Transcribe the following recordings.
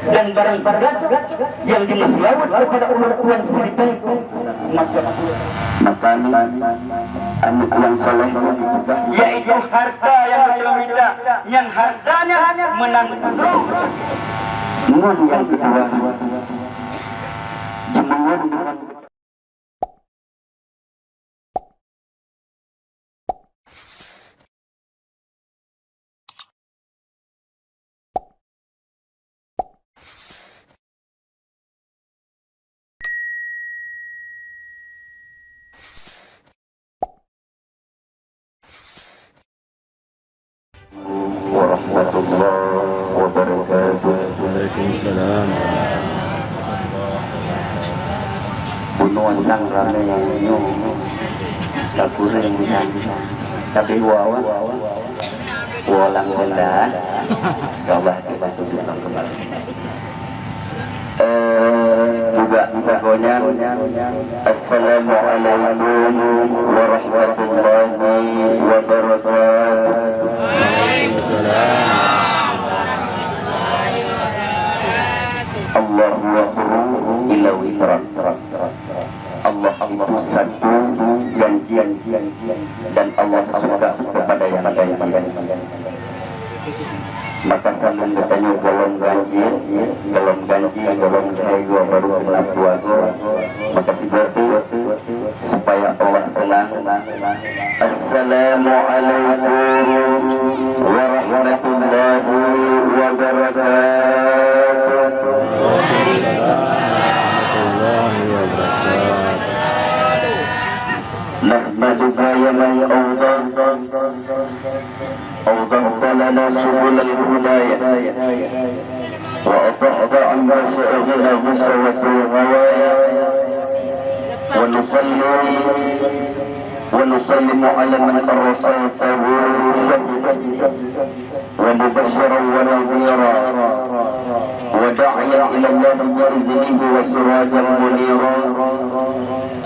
dan barang sargas yang dimusyawat kepada umat Tuhan sebaik makan anak yang saleh, yaitu harta yang berbeda, yang hartanya menanggung. Yang kedua, jemaah dengan warahmatullahi wabarakatuh. Waalaikumsalam. Bunuan sang rame yang nyung takuring tapi wawan walang kendan sahabat kita tunjukkan kembali juga sagonya. Assalamualaikum warahmatullahi wabarakatuh. Allahu akbar ila witran. Allah itu satu janjian dan Allah suka kepada yang maka sambil bertanya golong ganji golong saya baru melakukan maka seperti supaya Allah senang. Assalamualaikum warahmatullahi wabarakatuh. Nahmaduka ya man أوضحت لنا سبل الهداية وأطعت عنا شأننا مسوة الغوايا ونسلم على من أرسلته ومبشرا ونذيرا وداعيا إلى الله بإذنه وسراجا منيرا.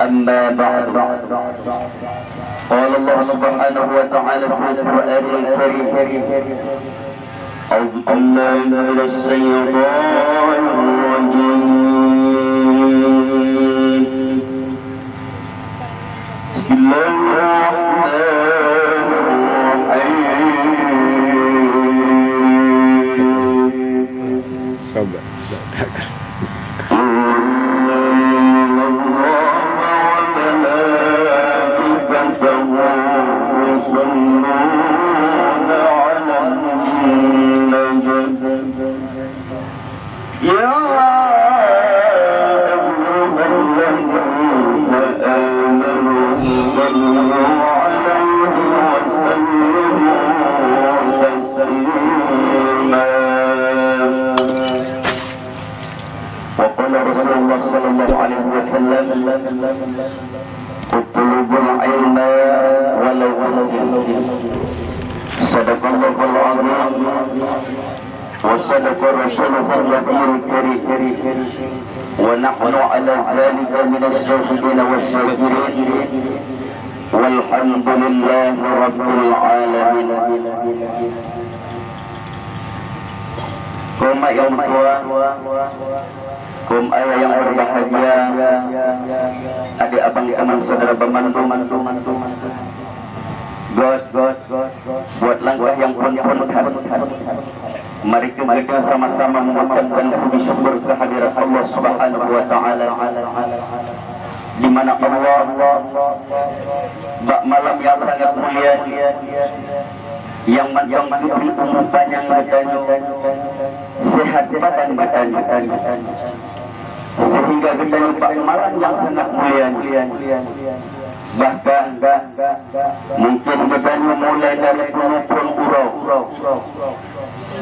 أما بعد، قال الله سبحانه وتعالى في القرآن الكريم: أعوذ بالله من الشيطان الرجيم. بسم الله الرحمن الرحيم. وقال رسول الله صلى الله عليه وسلم: اطلبوا العلم ولو قصير. صدق الله العظيم وصدق رسوله النبي الكريم ونحن على ذلك من الشاهدين والشاكرين والحمد لله رب العالمين. Kaum yang tua, kaum ayah yang berbahagia, adik abang teman saudara pembantu, buat langkah yang pontan. Mari kita sama-sama mengucapkan puji syukur kehadirat Allah Subhanahu wa taala, di mana Allah bak malam yang sangat mulia yang memberi umur panjang badannya, sehat badan sehingga kita bak malam yang sangat mulia. Bahkan mungkin badannya mulai dari puluhan urau,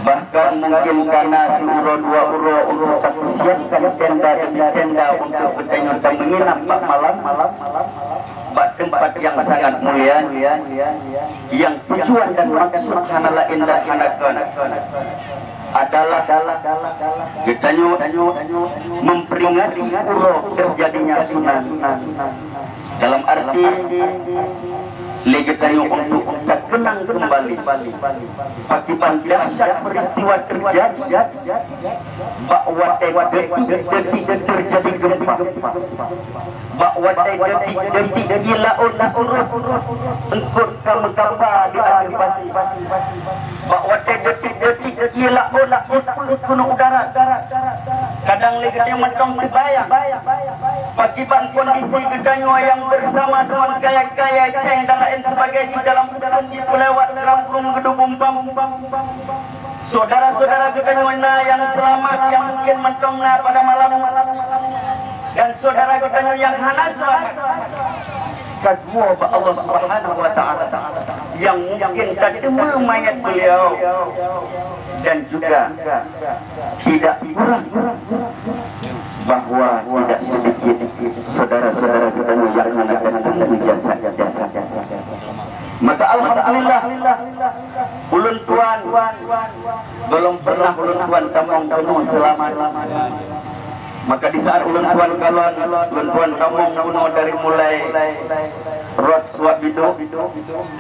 bahkan mungkin karena urau dua urau untuk tak siapkan tenda demi tenda untuk bertanya dan menginap malam tempat yang sangat mulia, yang tujuan dan maksud hanyalah indah hanakan adalah kita memperingati urau terjadinya sunan. Dalam arti legendario untuk kita kenang kembali akibat dahsyat peristiwa terjadi bahwa detik-detik terjadi gempa, bahwa detik-detik gila ulas urut engkut kamu kapal di akhir pasir, bahwa detik-detik gila ulas gunung udara kadang legendario mentong terbayang akibat kondisi gedanyo yang bersama dengan kaya-kaya yang dan sebagainya di dalam itu lewat dalam kurung gedung saudara-saudara gedanyo yang selamat yang mungkin mentongna pada malam dan saudara gedanyo yang hana selamat kedua Allah Subhanahu wa taala yang mungkin ketemu mayat beliau dan juga tidak kurang bahwa tidak sedikit saudara-saudara kita yang menangkan jasa-jasa. Maka alhamdulillah ulun tuan belum pernah ulun tuan tamong penuh selamat. Maka di saat ulun tuan galon ulun tuan tamong penuh dari mulai rot suap itu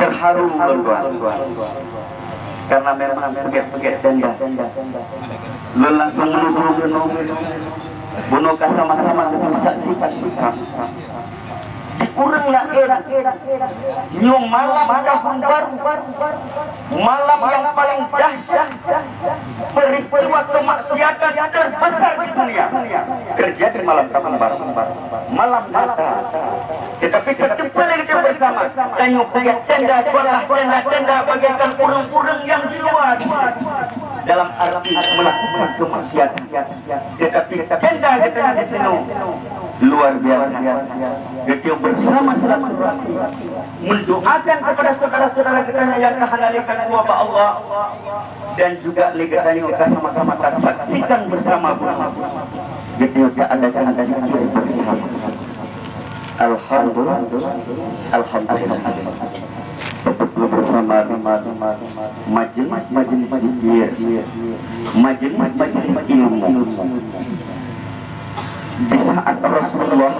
terharu ulun tuan. Karena memang peget-peget tenda. Ulun langsung menuju bunuh sama-sama dengan saksikan bersama. Dikurang nak nyum malam tahun baru, malam yang paling dahsyat, peristiwa kemaksiatan terbesar di dunia terjadi malam tahun baru, malam Natal. Tetapi tetap kita bersama, tanya pakai tenda, tenda bagaikan kurung-kurung yang di luar. Dalam arti melakukan kemaksiatan, tetapi tenda kita di sini luar biasa. Kita bersama silaturahmi mendoakan kepada saudara-saudara kita yang kehanalikan wabah Allah dan juga ligatani kita sama-sama saksikan bersama. Kita ada zikir bersama. Alhamdulillah. Betul bersama majelis zikir, majelis ilmu. Di saat Rasulullah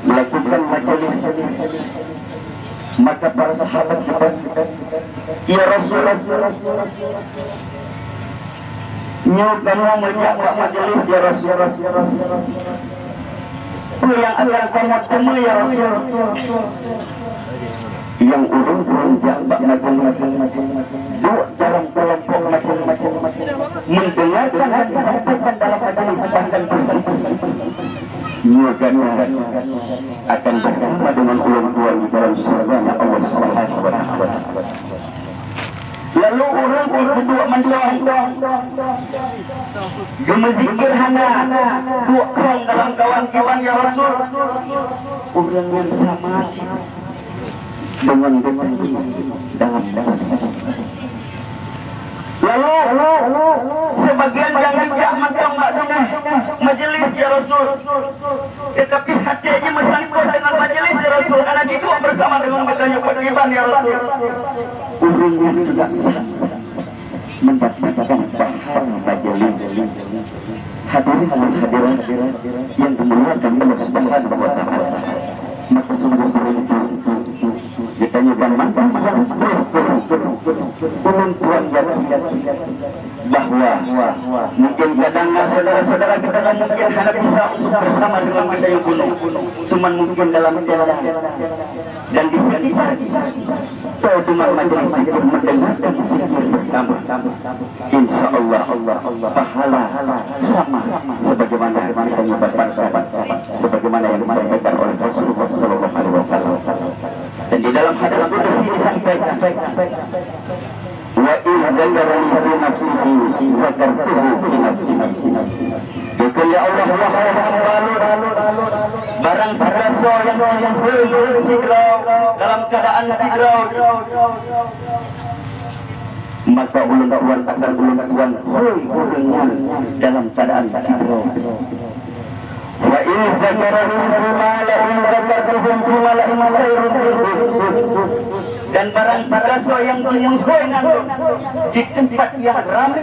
melakukan majelis, maka para sahabat kita, ya Rasulullah, kamu menjaga majelis ya Rasulullah. Itu yang akan kamu temui ya Rasulullah. Yang urung jambak macam-macam dalam kelompok macam-macam mendengarkan dan disampaikan dalam majelis bahkan bersama akan bersama dengan ulun-ulun di dalam surga Allah Subhanahu wa taala. Lalu urung kedua mendoa gemezikir hana dua orang dalam kawan-kawan ya Rasul urang yang sama dengan dalam lalu sebagian yang bijak mentang dengan majelis ya Rasul, tetapi hatinya mesangkut dengan majelis ya Rasul karena duduk bersama dengan bertanya kewajiban ya Rasul. Urungnya juga mendapatkan pahala majelis. Hadirin yang dimuliakan Allah Subhanahu wa taala. Maka sungguh ditanya dan mantan ulun tuan bahwa mungkin kadang saudara-saudara kita mungkin hanya bisa bersama dengan kita yang gunung, cuman mungkin dalam tenda dan di sekitar kita cuma majelis zikir mendengarkan zikir bersama. Insya Allah pahala sama sebagaimana kita mendapat sebagaimana yang disampaikan oleh Rasulullah Sallallahu Alaihi Wasallam. Dan di dalam hadis qudsi disampaikan wa in zakarani fi nafsihi zakartuhu fi nafsi. Ya Allah wahai hamba barang siapa yang belum sigrau dalam keadaan sigrau maka ulun tuan akan ulun tuan dalam keadaan sigrau. Wa in zakarahum mala'in zakartuhum mala'in khairun dan barang siapa yang menghina di tempat yang ramai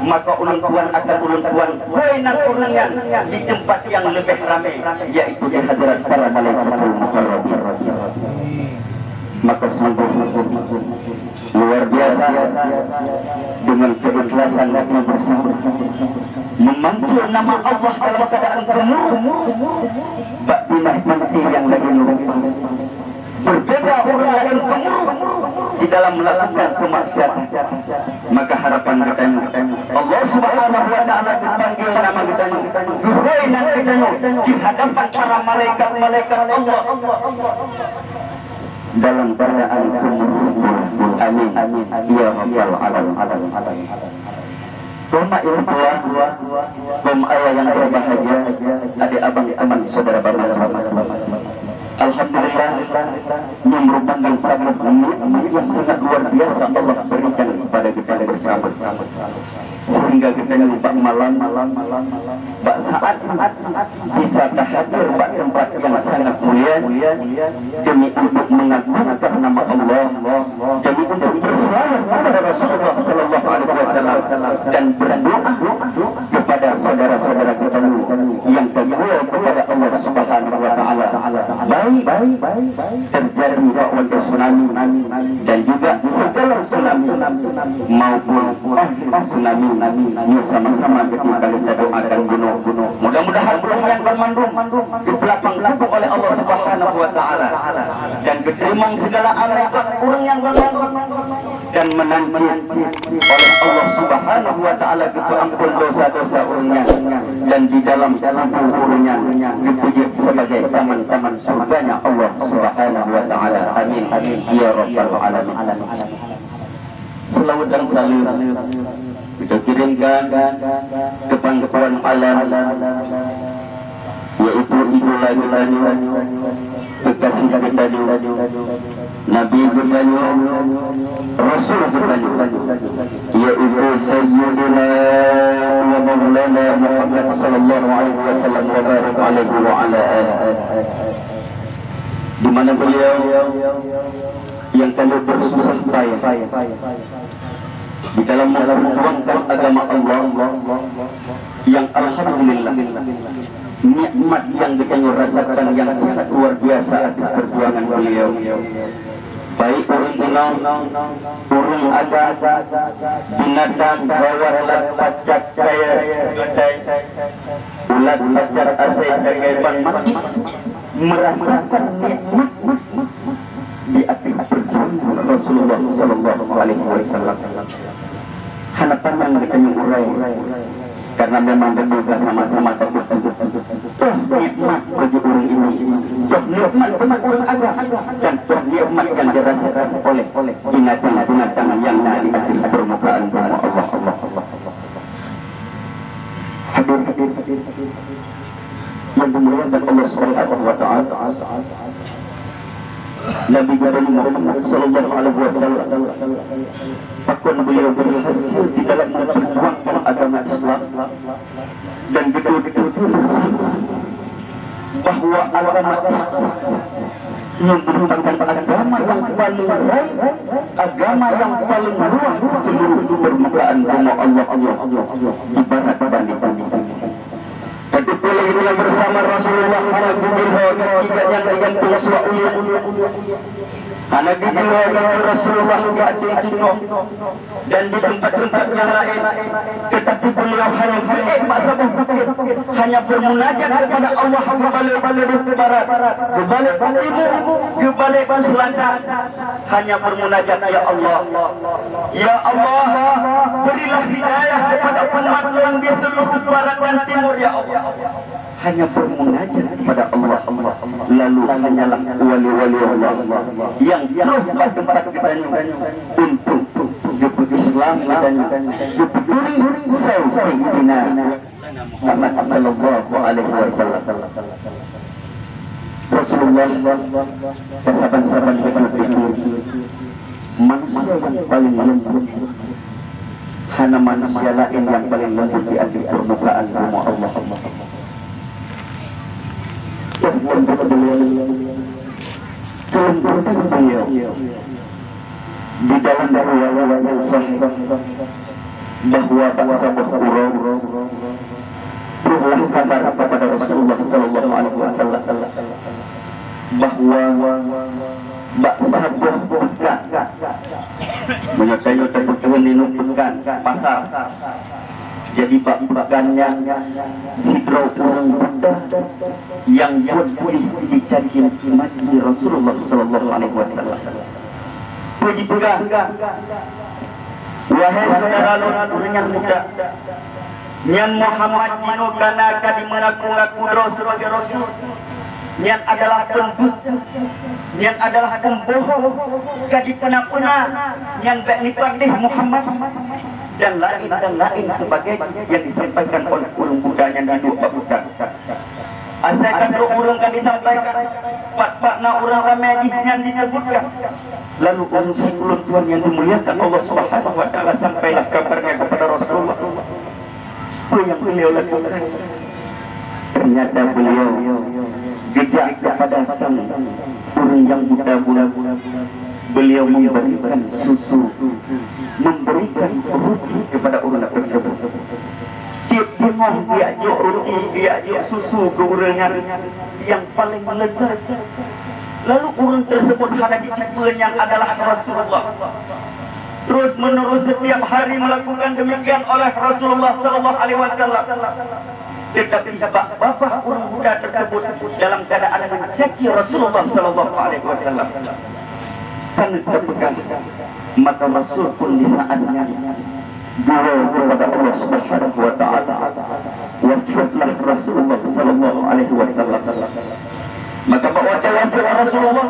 maka ulun tuan akan ulun tuan hina kurnian di tempat yang lebih ramai yaitu di hadirat para malaikatul muqarrabin. Maka sungguh luar biasa dengan keikhlasan hati bersama memanggil nama Allah dalam keadaan gemuruh bak binah yang lagi lupa. Berbeda orang lain gemuruh di dalam melakukan kemaksiatan. Maka harapan kita Allah Subhanahu wa taala dipanggil nama kita duhainan kita di hadapan para malaikat Allah dalam keadaan gemuruh. Amin ya rabbal alamin. Koma ilmuwa, kom ayah yang berbahagia, adik abang teman saudara bapak. Alhamdulillah, ini merupakan sangat yang sangat luar biasa Allah berikan kepada kita bersama. Sehingga kita lupa malam, saat bisa hadir pada tempat yang sangat mulia demi untuk mengagungkan nama Allah, demi untuk berselawat kepada Rasulullah Sallallahu Alaihi Wasallam dan berdoa kepada saudara-saudara kita yang berdoa kepada Allah Subhanahu Wa Taala. Baik terjadi waktu tsunami dan juga segala tsunami maupun tsunami ini sama-sama ketika kita doakan gunung. Mudah-mudahan gunung yang bermandung dipelapang oleh Allah Subhanahu Wa Taala dan diterima segala amal kurang yang bermandung dan menanti oleh Allah Subhanahu Wa Taala ampun dosa-dosa urangnya dan di dalam urangnya dipuji sebagai taman-taman surganya Allah Subhanahu Wa Taala. Amin ya rabbal alamin. Selawat dan salam kita kirimkan kepada alam yaitu ibu lagi kekasih kita Nabi kita Rasul kita yaitu Sayyidina wa Maulana Muhammad sallallahu alaihi wasallam wa barik alaihi wa ala alihi, di mana beliau yang kami bersusah payah di dalam memperjuangkan agama Allah yang alhamdulillah nikmat yang kita rasakan yang sangat luar biasa atas perjuangan beliau. Baik orang gunung, orang ada, binatang, bawalah pacak kaya, ulat pacar asai kegaiban mati, merasakan nikmat di atas perjuangan Rasulullah Sallallahu Alaihi Wasallam. Harapan yang mereka urai karena memang berdoa sama-sama nikmat bagi orang ini, nikmat bagi orang ada dan nikmat yang dirasakan oleh binatang-binatang yang ada di atas permukaan bumi Allah. Hadir yang dimuliakan Allah Subhanahu Wa Taala. Nabi Muhammad sallallahu alaihi wasallam takkan beliau berhasil di dalam memperjuangkan agama Islam dan betul-betul bahwa agama Islam yang merupakan agama yang paling baik, agama yang paling luas di seluruh permukaan bumi Allah ibarat banding. Tapi boleh dia bersama Rasulullah anak gubernur ketiganya dengan pengusaha anak gubernur Rasulullah ke Cina dan di tempat-tempat yang lain, tetapi beliau hanya hanya bermunajat kepada Allah kebalik ke barat, kebalik ke timur, kebalik ke selatan, hanya bermunajat ya Allah, berilah hidayah kepada umat yang di seluruh barat dan timur ya Allah. Hanya bermunajat kepada Allah, lalu hanyalah wali-wali Allah yang terus tempat kita untuk hidup Islam dan hidup Sayyidina Muhammad sallallahu alaihi wasallam. Rasulullah kesabaran manusia yang paling lembut, hanya manusia lain yang paling lembut di atas permukaan bumi Allah. kelembutan beliau di dalam riwayat yang sahih bahwa bangsa Quraisy telah kabar kepada Rasulullah sallallahu alaihi wasallam bahwa bangsa bukan menyatakan terbutuhan dinubukan pasar. Jadi bakannya sidro orang Buddha yang buat dicaci maki di Rasulullah sallallahu alaihi wasallam. Puji Tuhan. Wahai saudara yang muda, Nyan Muhammad Dino kana kadi mengaku-ngaku sebagai Rasul. Nyan adalah pendusta, Nyan adalah pembohong, kadi pena-pena, Nyan bakni Muhammad dan lain sebagai yang disampaikan oleh ulung budanya dan dua budak. Asalkan urung kan disampaikan, pak-pakna orang ramai yang disebutkan. Lalu si ulun Tuhan yang dimuliakan Allah Subhanahu wa taala sampailah kabarnya kepada Rasulullah. Apa yang beliau lakukan? Ternyata beliau jejak kepada sang orang yang budak-budak. Beliau memberikan susu, memberikan roti kepada orang tersebut. Dia ajak roti, dia ajak susu ke orang yang paling lezat. Lalu orang tersebut hendak ditipukan yang adalah Rasulullah. Terus menerus setiap hari melakukan demikian oleh Rasulullah sallallahu alaihi wasallam. Tetapi bapak orang muda tersebut dalam keadaan mencaci Rasulullah sallallahu alaihi wasallam. Karena terpegang maka Rasul pun di saatnya doa kepada Allah Subhanahu wa taala. Wafatlah Rasulullah sallallahu alaihi wasallam. Maka wafat Rasulullah,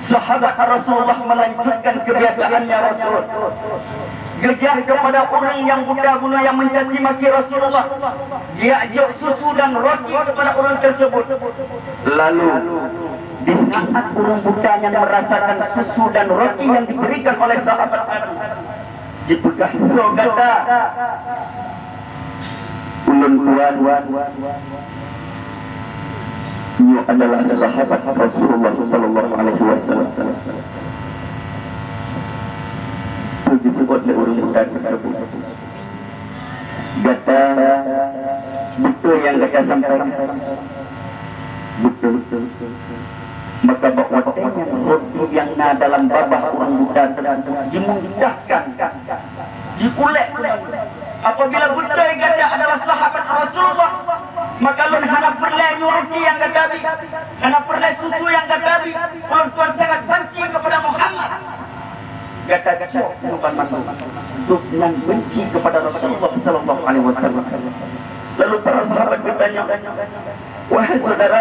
sahabat Rasulullah melanjutkan kebiasaannya Rasul. Gejah kepada orang yang budak-budak yang mencaci maki Rasulullah. Dia ajak susu dan roti kepada orang tersebut. Lalu di saat orang budaknya merasakan susu dan roti yang diberikan oleh sahabat Nabi, dipegang sogata ulun tuan ini adalah sahabat Rasulullah sallallahu alaihi wasallam. Disebut oleh orang muda tersebut. Kata betul yang kata sampaikan. Betul. Maka bakwatnya roti yang dalam babah orang muda tersebut dimudahkan, diulek. Apabila betul kata adalah sahabat Rasulullah, maka lun hana perlai roti yang katabi, hana perlai susu yang katabi. Kalau tuan sangat benci kepada Muhammad. Kata-kata yang benci kepada Rasulullah sallallahu alaihi wasallam. Lalu para sahabat bertanya, wahai saudara,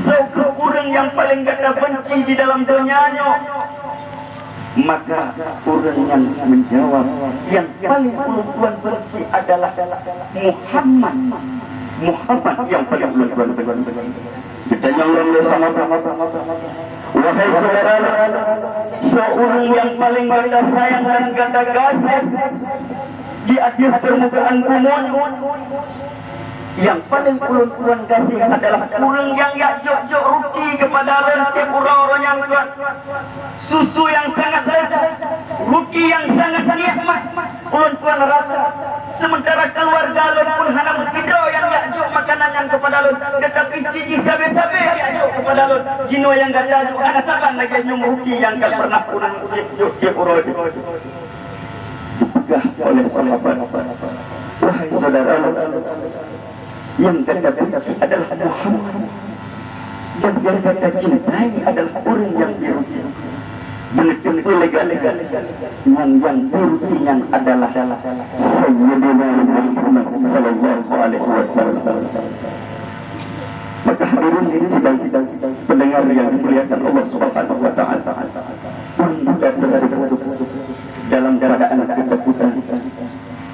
siapa orang yang paling kata benci di dalam dunianya? Maka orang yang menjawab, yang paling tuan benci adalah Muhammad yang paling tuan benci. Ditanya oleh sahabat, wahai saudara, seorang yang paling kata sayang dan kata kasih di akhir permukaan bumi, yang paling tuan kasih adalah orang yang jok roti kepada tiap orang yang tuan, susu yang sangat lezat, roti yang sangat nikmat, tuan rasa. Sementara keluarga lun pun hana bersidra yang jok makanan yang kepada lun, tetapi cici sabe-sabe jok kepada lun. Jino yang gada jok hana saban lagi nyum roti yang tak pernah kurang jok tiap orang. Dipegah oleh sahabat. Wahai saudara, yang kata benci adalah Muhammad, dan yang kata cintai adalah orang yang dirugi. Betul legal yang diruginya adalah Sayyidina Muhammad sallallahu alaihi wasallam. Maka hadirin ini sidang pendengar yang dimuliakan Allah Subhanahu wa taala, budak tersebut dalam keadaan ketakutan,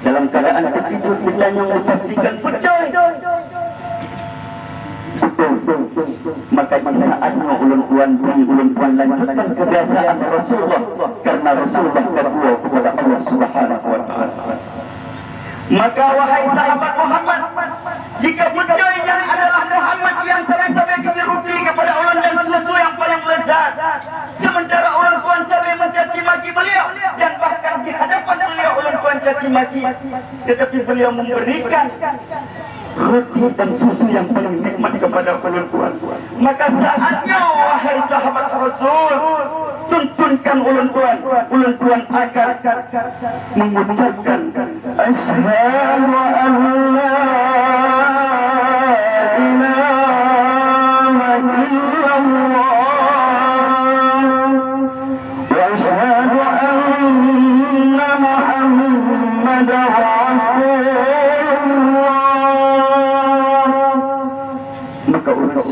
dalam keadaan ketidur, kita yang memastikan betul. Maka saatnya ulun tuan lanjutkan kebiasaan Rasulullah, karena Rasulullah kedua kepada Allah Subhanahu wa taala. Maka wahai sahabat Muhammad, jika budaya yang adalah Muhammad yang sampai-sampai digeruti kepada ulun dan susu yang paling lezat, sementara ulun puan sampai mencaci maki beliau dan bahkan di hadapan beliau ulun puan caci maki, tetapi beliau memberikan roti dan susu yang paling nikmat kepada ulun puan. Maka saatnya wahai sahabat Rasul, tuntunkan ulun puan akan mengucapkan asyhadu an la ilaha illallah wa asyhadu anna muhammadar rasulullah. Maka orang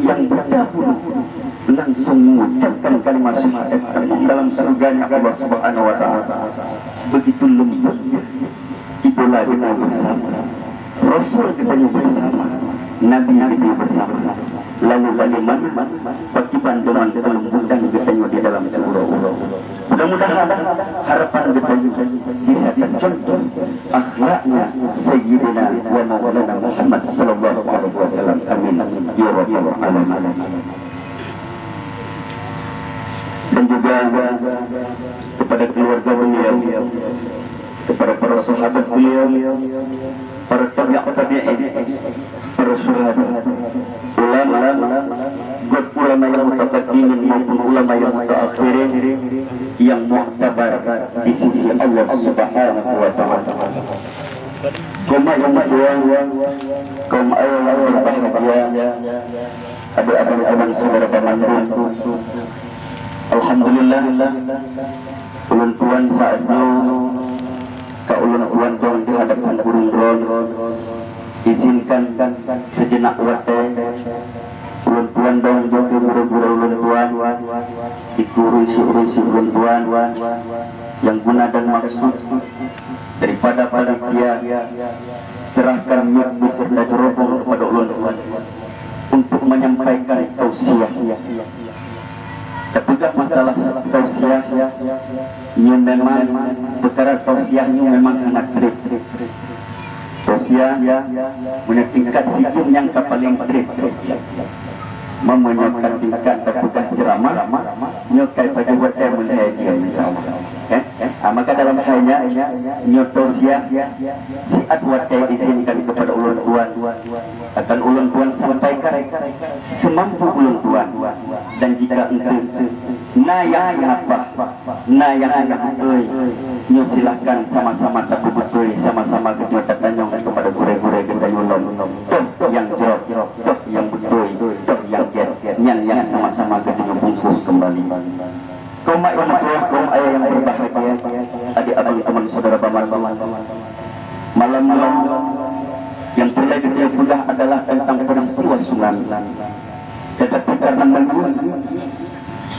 yang berdahulu langsung mengucapkan kalimat syahadat dalam surganya Allah Subhanahu wa taala. Begitu lembutnya idola kita bersama, Rasul kita bersama, Nabi kita bersama. Lalu bagaimana bagaimana dengan kelembutan kita di dalam surga. Mudah-mudahan harapan kita bisa tercontoh akhlaknya Sayyidina wa Maulana Muhammad sallallahu alaihi wasallam. Amin ya rabbal alamin. Dan juga kepada keluarga beliau, kepada para sahabat beliau, para tabi'in, para syuhada, ulama yang mutaqaddimin maupun ulama yang mutaakhirin yang mu'tabar di sisi Allah Subhanahu wa taala. Kaum yang berjuang, kaum ayah yang berbahagia, adik-adik saudara paman. Alhamdulillah, ulun tuan saatnya ka ulun tuan dong di hadapan burung ron, izinkan sejenak wate ulun tuan dong joki buru-buru ulun tuan ikurusi ulun tuan yang guna dan maksud daripada panitia serahkan mic beserta jerobong kepada ulun tuan untuk menyampaikan tausiah. Ketika masalah tausiah, memang perkara tausiahnya memang sangat trik. Tausiah punya tingkat sikit yang paling trik. Memenuhkan tingkat terbuka ceramah, nyokai pada buat yang menhaji misalnya. Maka dalam halnya tausiah siat buat yang diizinkan kepada ulun tuan akan ulun tuan sampaikan semampu ulun tuan. Dan jika ente yang apa nyo silahkan sama-sama tak betul, sama-sama kita tanyong kepada gure-gure kita nyolong yang jawab, yang betul, yang yang sama-sama kita bungkus kembali. Kaum ayah yang berbahagia, adik-adik teman saudara paman, malam-malam yang terlebih sudah adalah tentang peristiwa tsunami. Tetapi karena menunggu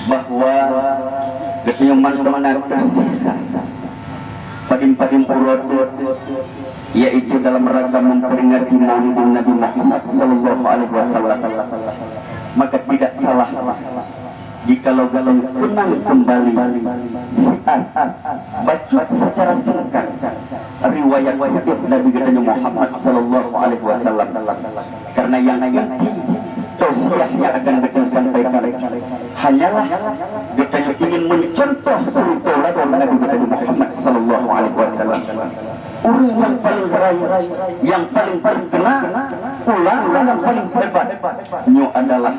bahwa kenyamanan tersisa padim-padim urut, yaitu dalam rangka memperingati Maulid Nabi Muhammad sallallahu alaihi wasallam, maka tidak salah jikalau dalam kenang kembali siat baca secara singkat riwayat hidup Nabi kita Muhammad sallallahu alaihi wasallam, karena yang tausiah yang akan kita sampaikan hanyalah kita ingin mencontoh suri lagu Nabi kita Muhammad sallallahu alaihi wasallam. Orang yang paling beraya, yang paling kena, ulama yang paling hebat, nyo adalah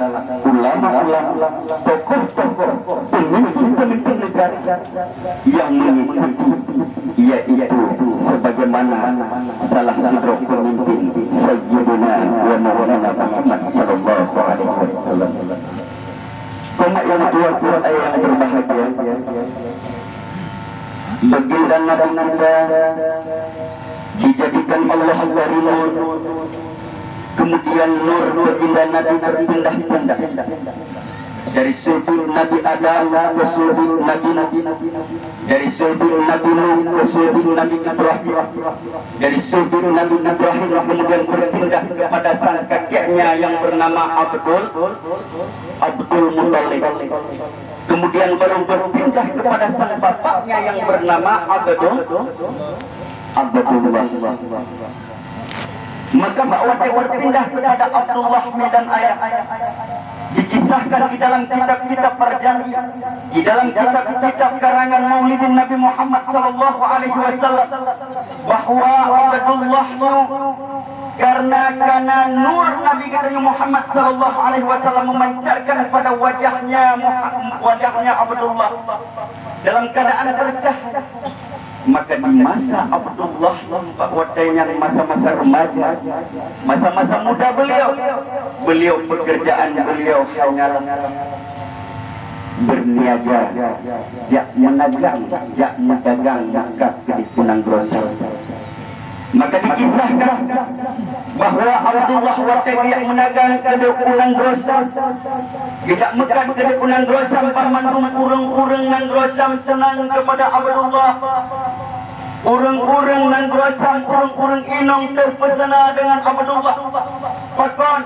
ulama, tokoh-tokoh, pemimpin negara yang mengikuti, yaitu sebagaimana salah satu pemimpin Sayyidina wa Maulana Muhammad sallallahu alaihi wasallam. Kaum yang tua-tua yang berbahagia, baginda Nabi dijadikan Allah dari nur, kemudian nur baginda Nabi berpindah-pindah dari sulbi Nabi Adam ke sulbi Nabi dari sulbi Nabi Nuh ke sulbi Nabi Ibrahim, dari sulbi Nabi Ibrahim kemudian berpindah kepada sang kakeknya yang bernama Abdul Muthalib, kemudian baru berpindah kepada sang bapaknya yang bernama Abdullah. Maka Bakwate berpindah kepada Abdullah dan ayah. Dikisahkan di dalam kitab-kitab perjanjian, di dalam kitab-kitab karangan Maulidin Nabi Muhammad sallallahu alaihi wasallam, bahwa Abdullah karena nur Nabi kita Muhammad sallallahu alaihi wasallam memancarkan pada wajahnya Abdullah dalam keadaan bercahaya. Maka di masa Abdullah Bakwatenya masa-masa remaja, masa-masa muda beliau pekerjaan beliau hanyalah berniaga, jak menagang, jak mendagang di Punang Grosir. Maka dikisahkan bahwa Abdullah Watega yang menagang ke Punang Grosir, tidak mekan ke Punang Grosir, pamandung urang-urang nang Grosir senang kepada Abdullah. Urang-urang nang Grosir, urang-urang inong terpesona dengan Abdullah. Pakon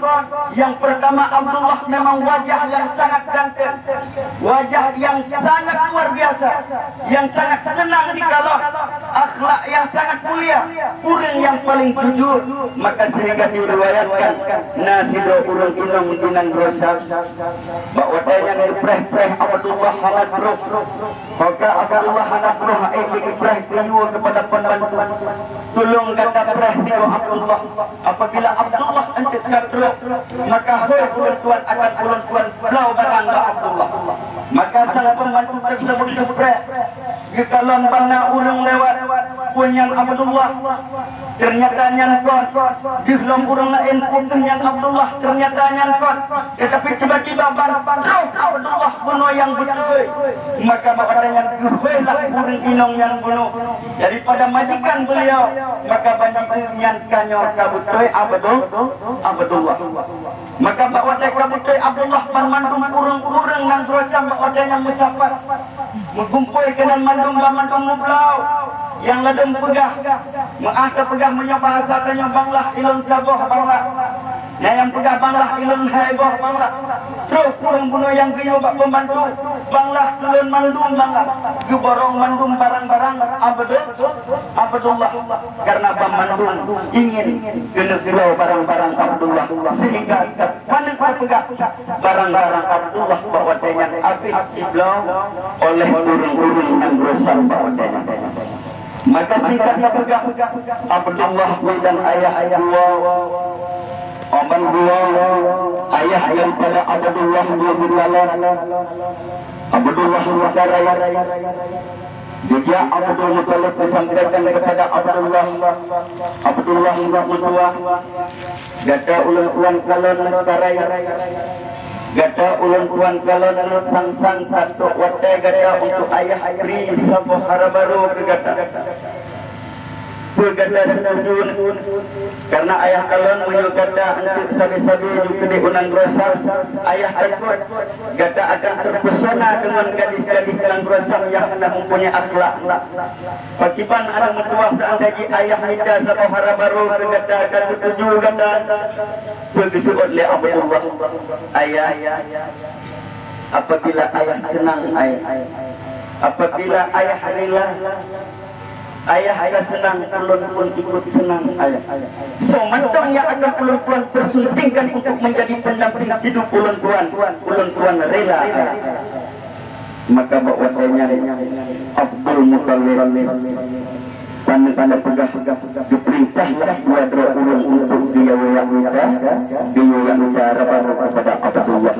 yang pertama, Abdullah memang wajah yang sangat ganteng, wajah yang sangat luar biasa, yang sangat senang dikalon, akhlak yang sangat mulia, urang yang paling jujur. Maka sehingga diriwayatkan nasido urang inong dinang Grosir bahwa daya ngepreh-preh Abdullah hangat bro, maka Abdullah hangat bro ipreh kriwo kepada pembantu, tolong kata preh sido Abdullah. Apabila Abdullah hendak kadro, maka hoi tuan akan tuan belau barang Abdullah. Maka sang pembantu tersebut dipreh gekalon bana urang lewat punya Abdullah, ternyata nyankon di dalam urang lain punya Abdullah, ternyata nyankon, tetapi tiba-tiba Abdullah bunuh yang betul. Maka bakatnya lah urang inong yang bunuh daripada majikan beliau, maka banyak yang kanyor kabutoy Abdullah. Maka bakwate kabutoy Abdullah panmandung urang-urang nang Grosir bakwate yang musafat mengumpul kenan mandung mublau yang ladem pegah maahta pegah menyoba bahasa tanya banglah ilun saboh banglah yang pegah banglah ilun haiboh banglah terus kurang bunuh yang geyo bak pembantu banglah tulun mandung banglah geborong mandung barang-barang Abdullah karena pemandung ingin genegelau barang-barang Abdullah sehingga panen pegah barang-barang Abdullah bahwa dengan abis iblau oleh urung-urung yang Grosir bahwa dengan. Maka singkatnya pegah Abdullah dan ayah dua Oman dua ayah yang pada Abdullah Abdullah Mutaraya juga Abdul Muthalib disampaikan kepada Abdullah Mutua gada ulang kalon Mutaraya gada ulang kalon sang satu wate gada untuk ayah Pri Saboh Harabaru gada senajun karena ayah kalon menyugada untuk sabi-sabi juga di Punang Grosir. Ayah takut gada akan terpesona dengan gadis-gadis Punang Grosir yang hendak mempunyai akhlak. Pakiban anak mentua seandainya ayah Nida Saboh Harabaru gada akan setuju gada begitu oleh Abdullah. Ayah apabila ayah senang apabila ayah rela ayah senang, ulun pun ikut senang ayah. So mantong yang akan ulun tuan persuntingkan untuk menjadi pendamping hidup ulun tuan rela ayah. Maka bakwatanya Abdul Muthalib tanda pegah diperintahlah dua ulun untuk dia yang utara kepada Abdullah.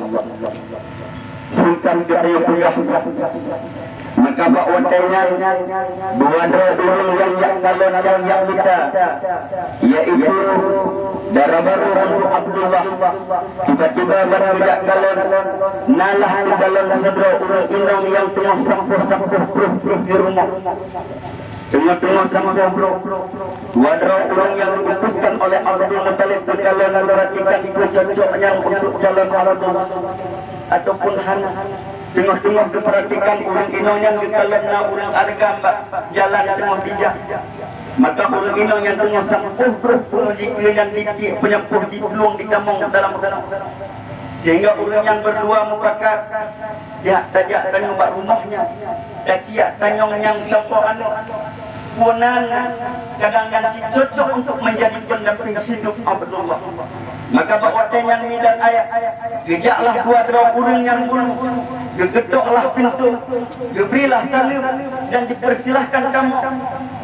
Sultan kedua pegah maka bakwatanya dua ulun yang kalon yang kita yaitu Darabaru Abdullah tiba-tiba tidak kalon nalah di dalam sedro urang inong yang tengah sampuh di rumah tengah sampuh wadro urang yang diputuskan oleh Abdul Muthalib kalon perhatikan cocoknya untuk calon Abdullah ataupun hana. Tengah-tengah diperhatikan orang inong yang kekalan na orang arga jalan tengah bijak. Maka orang inong yang tengah sampuh berpunuh jika yang titik penyempuh di peluang di kamong dalam sehingga orang yang berdua mufakat tajak tanyong bak rumahnya kaciak tanyong yang tepuk punan kadang yang cocok untuk menjadi pendamping hidup Abdullah. Maka bakwatan yang midan ayat gejaklah dua orang yang bunuh, gegedoklah pintu, geberilah salim dan dipersilahkan kamu.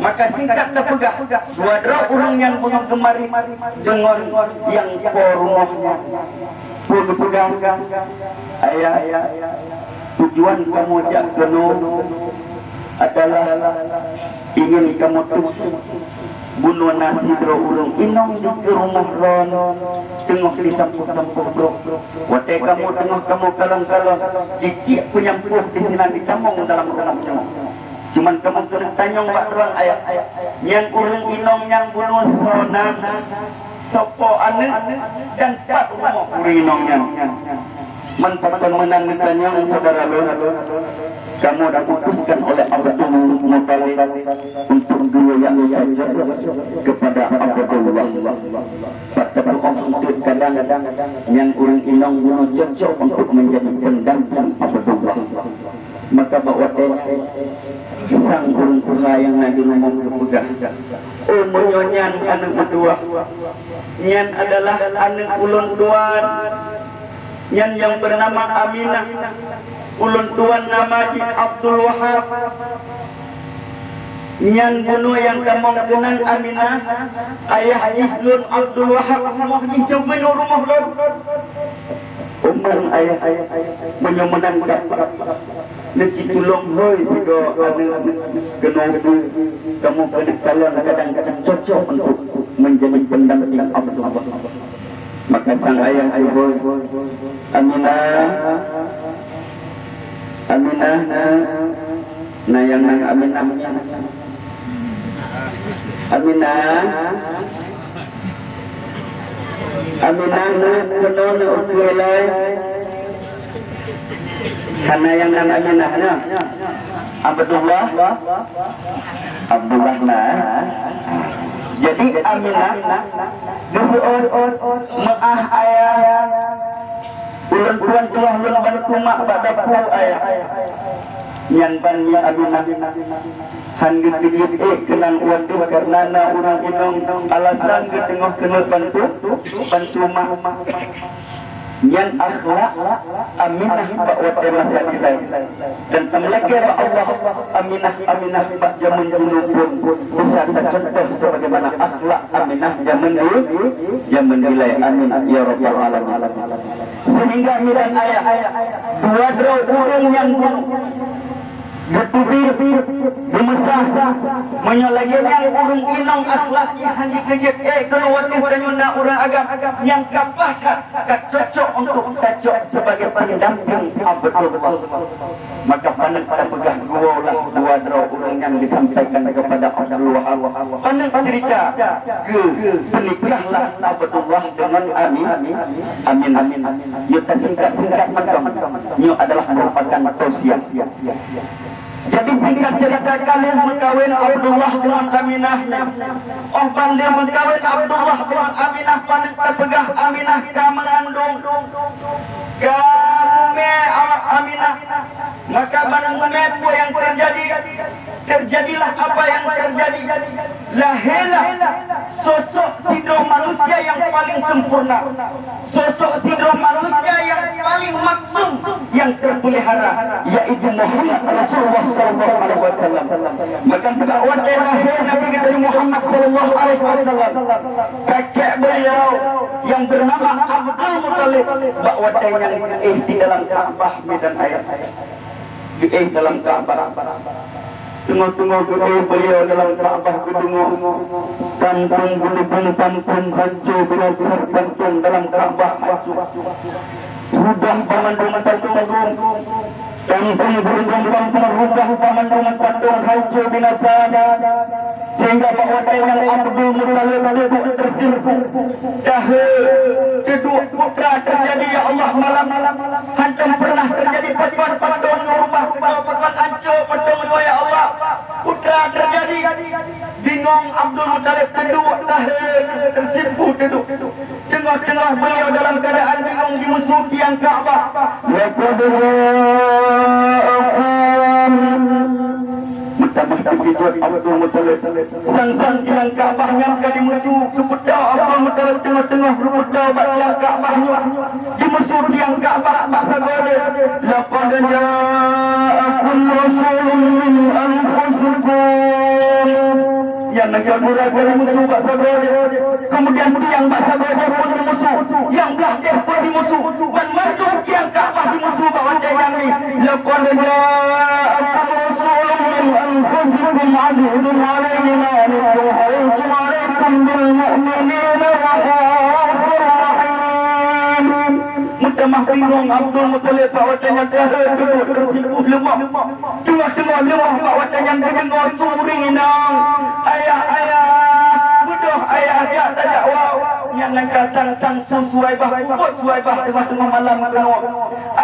Maka singkat terpegah dua orang yang bunuh kemari dengan yang ke rumahnya pun berpegang ayah tujuan kamu jak kenuh adalah ingin kamu bunuh nasi dro urung inong di rumah ron tengok di sampuk-sampuk bro wate kamu tengok kamu kalang-kalang jikik penyampuh di sini di camong dalam cuman kamu kena tanyong bak ruang ayat yang urung inong yang bunuh sonan sopo ane dan pat rumah urung inongnya manfaatkan menang tanyong saudara lo kamu diputuskan oleh Abdul Muttalib untuk dua yang saja kepada Abdullah. Pada untuk kadang-kadang yang orang inong bunuh cocok untuk menjadi pendamping Abdullah. Maka bawa sang orang tua yang lagi ngomong berpegang. Oh menyonya anak kedua. Nyan adalah anak ulun tuan. Yang bernama Aminah. Ulun tuan nama di Abdul Wahab. Nyan bunuh yang kemungkinan Aminah ayah Ihlun Abdul Wahab rumah coba rumah lor umar ayah menyemenang nanti tulung hoi sido ada kenobu kamu kena calon kadang-kadang cocok untuk menjadi pendamping Abdul Wahab. Maka sang ayah ibu Aminah nah yang nang Aminah kenon ukulai karena yang nang Aminah Abdullah jadi Aminah disuun maah ayah ulun tuan tuah ulun bantu mak badapu ayah yang banyak Aminah hangit digit kenang waduh karena orang inong alasan ke tengah kena bantu mak yang akhlak Aminah bak wate masa kita dan temleke bak Allah Aminah bak zaman dulu pun bisa tercontoh sebagaimana akhlak Aminah zaman nilai amin ya rabbal alamin sehingga miran ayah dua orang yang bertubir gemesah menyolaginya urung inong akhlaknya hanya kejep kalau waktu tanyuna orang agam yang kapah tak cocok untuk cocok sebagai pendamping Abdullah. Maka pandang pada pegang dua orang yang disampaikan kepada Abdullah pandang cerita ke penikahlah Abdullah dengan amin yuta singkat macam ini adalah merupakan tausiah. Jadi singkat cerita kalian mengkawin Abdullah dengan Aminah. Oh pandai mengkawin Abdullah dengan Aminah pandai terpegah Aminah kamandung. Kame Aminah. Maka menepu yang terjadilah apa yang terjadi. Lahirlah sosok sidro manusia yang paling sempurna. Sosok sidro manusia yang paling maksum yang terpelihara yaitu Muhammad Rasulullah sallallahu alaihi wasallam. Maka pada waktu lahir Nabi kita Muhammad sallallahu alaihi wasallam kakek beliau yang bernama Abdul Muttalib waktu yang di dalam Ka'bah medan ayat dalam Ka'bah tengok-tengok beliau dalam Ka'bah gedung kampung gulung kampung hancur binasar kampung dalam Ka'bah rubah pemandangan kampung kampung gulung kampung rubah pemandangan kampung hancur binasa sehingga bahwa dengan Abdul Muttalib tersimpung kedua putra terjadi ya Allah malam hancur pernah terjadi patung rumah patung hancur patung ya Allah putra terjadi bingung Abdul Muttalib kedua tersimpung tengah-tengah beliau dalam keadaan bingung dimusuhi yang Ka'bah Abdul Muttalib sang yang Ka'bahnya di musuh kepada Abdul Muttalib tengah-tengah bermudah yang Ka'bahnya di musuh yang Ka'bah masa gode laqad ja'akum rasulun min anfusikum yang negara murah dari musuh masa gode kemudian tiang masa gode pun di musuh yang belakang pun di musuh dan maju yang Ka'bah di musuh bawa yang ini laqad ja'akum rasulun min anfusikum azizun alayhi ma anittum harisun alaykum bil mu'minina rahmanur rahim mutamah bingung Abdul Muttalib bawatanya duduk tersimpul lemah tengah-tengah lemah bawatanya dengar suring inang ayah buduh ayah dia tak jawab yang nangka sang Suwaibah ikut Suwaibah tengah-tengah malam kena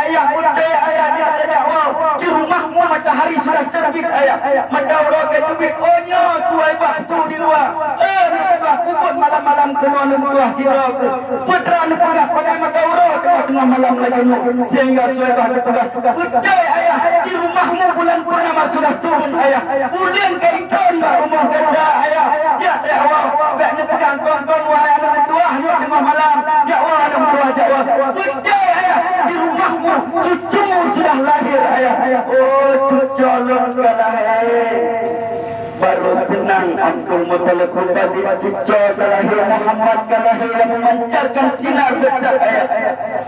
ayah putih ayah dia tak jawab di rumahmu matahari sudah terbit ayah mata orang ke tubik oh nya Suwaibah su di luar Suwaibah ikut malam-malam kena nubuah sirah ke putra nepegah pada mata orang tengah malam lagi sehingga Suwaibah nepegah putih ayah di rumahmu bulan purnama sudah turun ayah bulan kaitan rumah kerja ayah dia tak jawab baiknya pegang kawan-kawan wahai anak tuah tengah malam jawab anak tuah jawab putih ayah di rumahmu cucumu sudah lahir ayah oh cucu kalah baru senang Abdul Muttalib berbagi cucu lahir Muhammad lahir yang memancarkan sinar bercahaya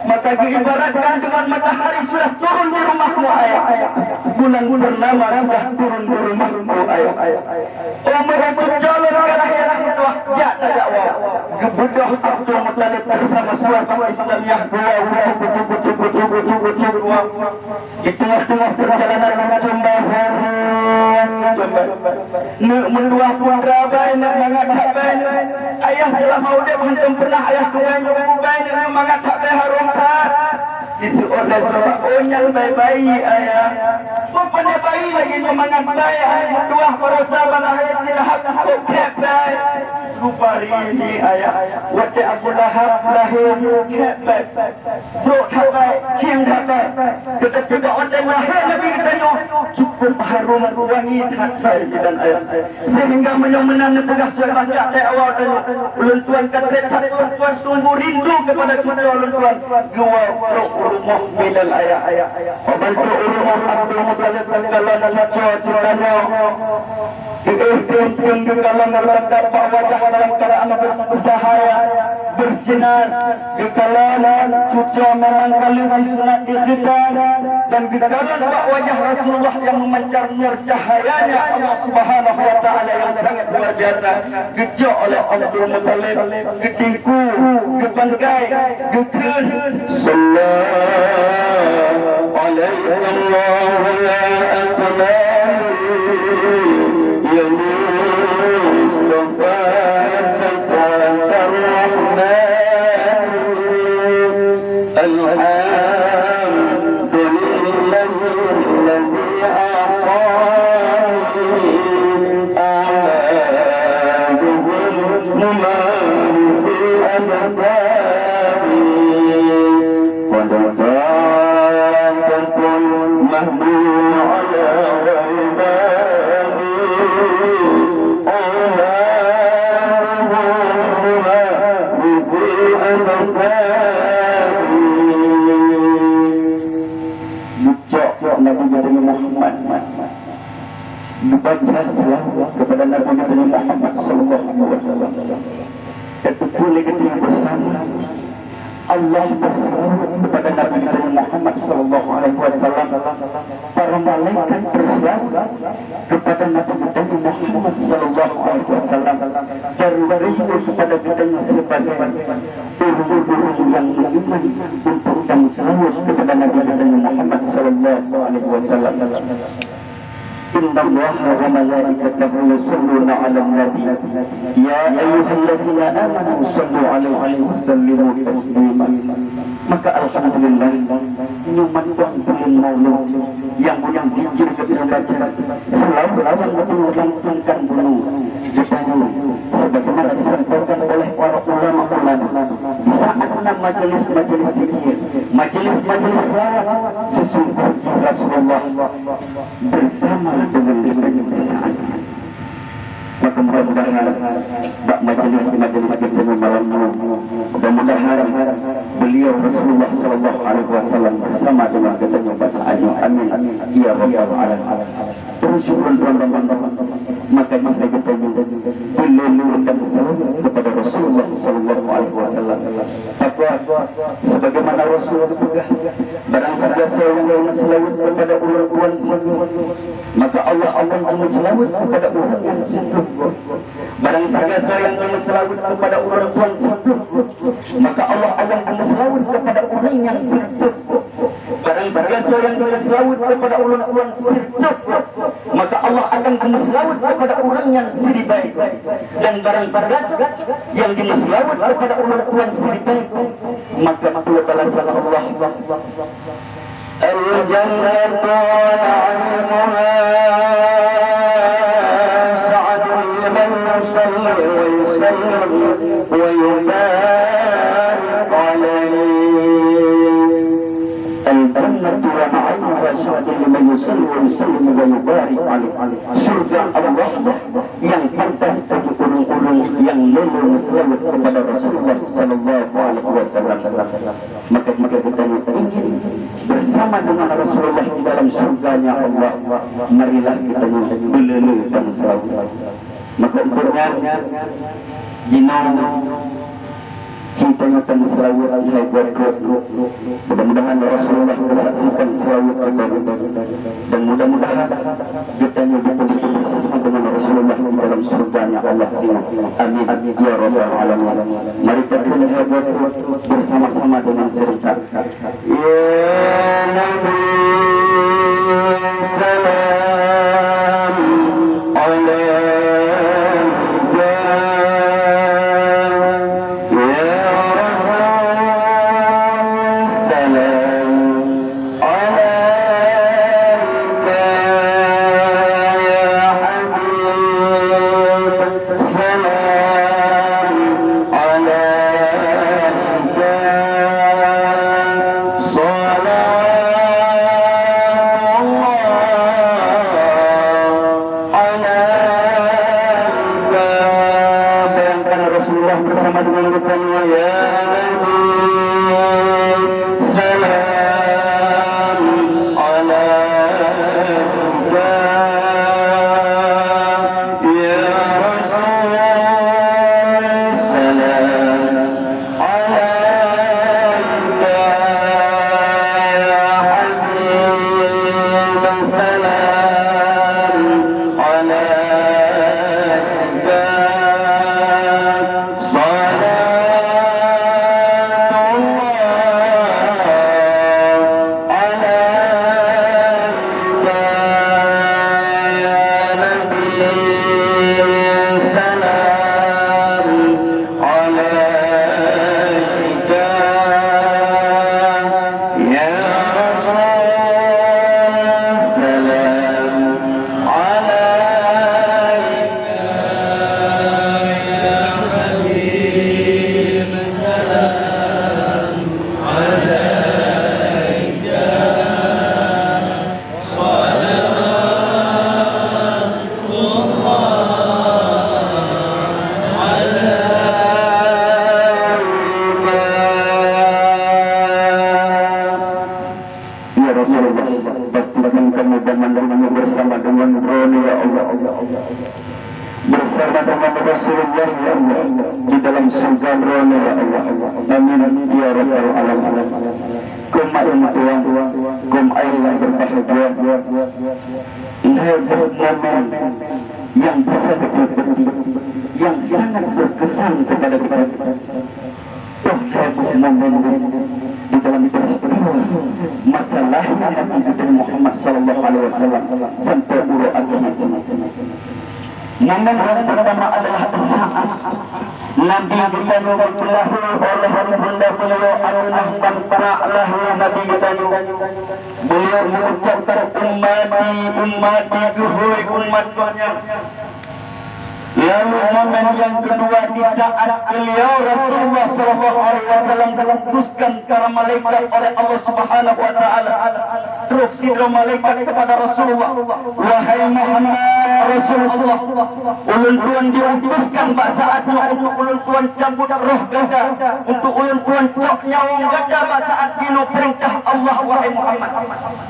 maka diibaratkan dengan matahari sudah turun di rumahmu ayah bulan purnama sudah turun di rumahmu ayah oh mereka cucu kelahiran itu ya tak jawab gebudah Abdul Muttalib bersama suara Islamiyah dua di tengah-tengah perjalanan mencumbai mendua putra baik nak mengatak baik ayah selama udah hantum pernah ayah tuan ibu baik nak mengatak baik harum tak disuruh oleh sebab onyal baik-baik ayah bukannya baik lagi memangat baik mendua perosa balahaya tilahap kek baik rupa ini ayah wajah Abu Lahab lahir kek baik bro tak baik kiem tak baik tetapi orang lahir Nabi katanya cukup harum wangi tak baik dan ayah sehingga menyomenan pegas Suwaibah tak awal tanya ulun tuan kata tuan tunggu rindu kepada cucu ulun tuan gua rumah midan ayah bantu rumah Abdul Muttalib kalau cucu cintanya diikhtiam di kalangan melekat wajah dalam keadaan bersahaya bersinar di kalangan cucu memang kali disunat ikhtiam dan di kalangan wajah Rasulullah yang memancar nur cahayanya Allah Subhanahu wa taala yang sangat luar biasa gejok oleh Abdul Muttalib getingku gebangkai gekun sallallahu alaihi Allah ya akbar ya Mustafa sultan ar-rahman alhamdulillah alladhi membaca selawat kepada Nabi Muhammad sallallahu alaihi wasallam. Itu boleh kita bersama Allah berselawat kepada Nabi Muhammad sallallahu alaihi wasallam. Para malaikat berselawat kepada Nabi Muhammad sallallahu alaihi wasallam. Beribu kepada kita sebagai guru-guru yang beriman untuk dan selawat kepada Nabi Muhammad sallallahu alaihi wasallam. إن الله وملائكته يصلون على النبي يا أيها الذين آمنوا صلوا عليه وسلموا تسليما. Maka alhamdulillah nyuman bulan maulud yang punya zikir ketika baca selalu yang melantunkan bunyi ditanyu sebagaimana disampaikan oleh para ulama-ulama di saat majelis-majelis zikir, majelis-majelis selawat, sesungguhnya Rasulullah bersama dengan kita di saat. Maka mudah-mudahan bak majelis-majelis kita malam ini, mudah-mudahan beliau Rasulullah sallallahu alaihi wasallam bersama dengan kita bahasa amin ya rabbal alamin. Bersyukur teman-teman, maka kita menurunkan salawat kepada Rasulullah sallallahu alaihi wasallam. Sebagaimana Rasulullah juga barang siapa yang selawat kepada orang-orang sungguh, maka Allah akan selawat kepada orang yang sungguh. Barang siapa yang selawat kepada orang-orang sungguh, maka Allah akan selawat kepada orang yang sungguh. Barang siapa yang selawat kepada orang-orang sungguh, maka Allah akan selawat kepada orang yang siribai. Dan barang siapa yang selawat kepada orang-orang siribai, maka itu balasan Allah. Al-jannatu wal-'ilmuha sa'adun liman yusalli wa yusallim wa yubarik alayhi. Al-jannatu wal-'ilmuha sa'adun liman yusalli wa yusallim wa yubarik alayhi. Surga Allah yang pantas bagi orang-orang yang lulu selawat kepada Rasulullah sallallahu alaihi wasallam. Maka jika kita ingin bersama dengan Rasulullah di dalam surganya Allah, marilah kita melulu dan selawat. Maka ukurnya jinong cintanya dan selawat hai buat. Mudah-mudahan Rasulullah bersaksikan selawat dan mudah-mudahan kita betul-betul bersama dengan Rasulullah di dalam surganya Allah sini. Amin ya rabbal alamin. Mari kita lihat bersama-sama dengan serta ya Nabi salam alaihi. bersama dengan Rasulullah ya Allah di dalam surga rohnya ya Allah. Amin ya rabbal alamin. Kum ayat tuan, kum ayat yang berbahagia. Lihat momen yang bisa dipetik, yang sangat berkesan kepada kita. Oh, momen di dalam peristiwa masalah Nabi kita Muhammad sallallahu alaihi wasallam sampai ulu agama. Yang pertama adalah saat Nabi kita berpelah oleh bunda beliau Aminah dan para lahu Nabi kita beliau mengucapkan ummati duhai umatnya. Lalu momen yang kedua di saat beliau Rasulullah sallallahu alaihi wasallam diutuskan para malaikat oleh Allah Subhanahu wa taala. Terus sidra malaikat kepada Rasulullah, wahai Muhammad Rasulullah, ulun tuan diutuskan pada saatnya untuk ulun tuan cabut roh gada, untuk ulun tuan cok nyawang gada pada saat dino perintah Allah wahai Muhammad.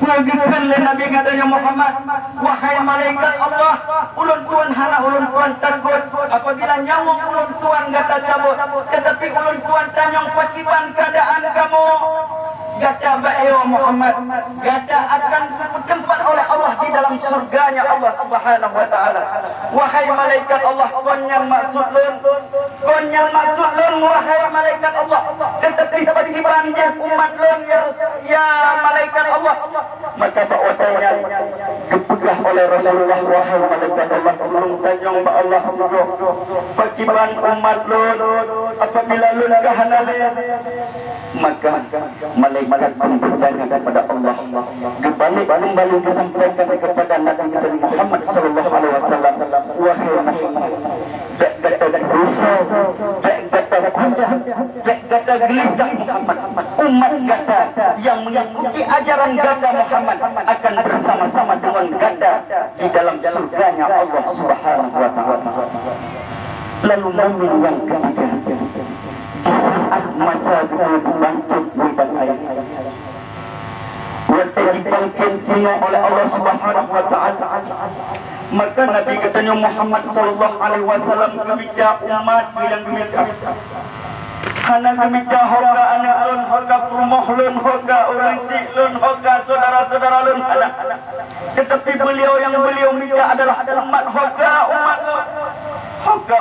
Begitu Nabi katanya Muhammad, wahai malaikat Allah, ulun tuan hana ulun tuan takut apabila nyawang ulun tuan gata cabut, tetapi ulun tuan tanyong pakiban keadaan kamu. Gata ba'ewa Muhammad, gata akan tempat oleh Allah di dalam surganya Allah Subhanahu wa taala. Wahai malaikat Allah, kon yang maksud lun wahai malaikat Allah, tetapi pakiban je umat lun ya malaikat Allah. Maka bakwatanya kepegah oleh Rasulullah, wahai malaikat Allah, ulun tanyong ba Allah pakiban umat lun apabila lun kahanale, maka malaikat pun bertanya kepada Allah. Kembali disampaikan kepada Nabi kita Muhammad sallallahu alaihi wasallam, wahai Muhammad, kata risau, kata kuda, kata gelisah Muhammad, umat kata yang mengikuti ajaran kata Muhammad akan bersama-sama dengan kata di dalam surganya Allah Subhanahu wa taala. Lalu momen yang ketiga di saat masa bangkit bulan ayat yang dibangkit semua oleh Allah Subhanahu wa taala, maka Nabi katanya Muhammad sallallahu alaihi wasallam kebica umat bilang demikian, hana kebica hoga anak lun, hoga rumah lun, hoga orang si lun, hoga saudara-saudara lun anak, tetapi beliau minta adalah umat hoga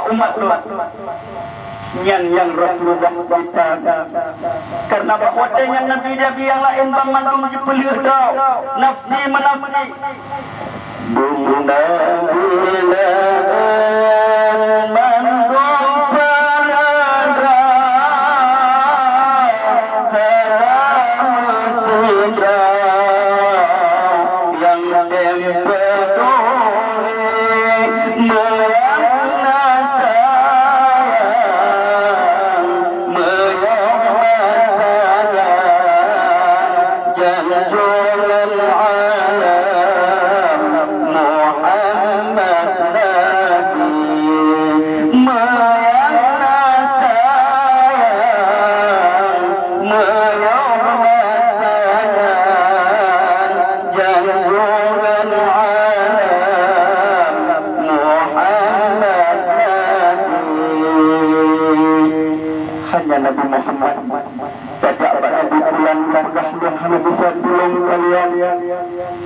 umat lun yang Rasulullah kita, karena bahwatanya Nabi yang lain bangmantum dipelih tau nafsi menafsi bunda bila